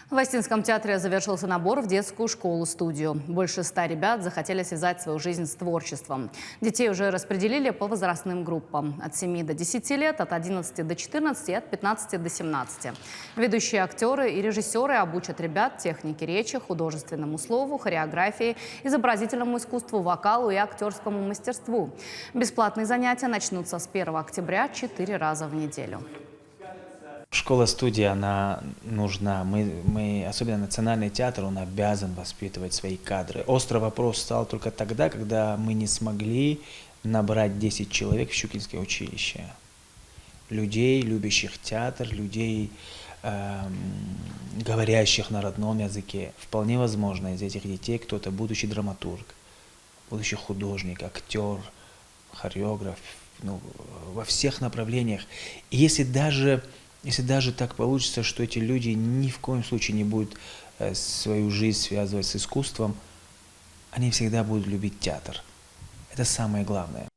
В Остинском театре завершился набор в детскую школу-студию. Больше 100 ребят захотели связать свою жизнь с творчеством. Детей уже распределили по возрастным группам. От 7 до 10 лет, от 11 до 14 и от 15 до 17. Ведущие актеры и режиссеры обучат ребят технике речи, художественному слову, хореографии, изобразительному искусству, вокалу и актерскому мастерству. Бесплатные занятия начнутся с 1 октября 4 раза в неделю. Школа-студия, она нужна. Мы, особенно Национальный театр, он обязан воспитывать свои кадры. Острый вопрос стал только тогда, когда мы не смогли набрать 10 человек в Щукинское училище. Людей, любящих театр, людей, говорящих на родном языке. Вполне возможно, из этих детей кто-то будущий драматург, будущий художник, актер, хореограф, во всех направлениях. И если даже так получится, что эти люди ни в коем случае не будут свою жизнь связывать с искусством, они всегда будут любить театр. Это самое главное.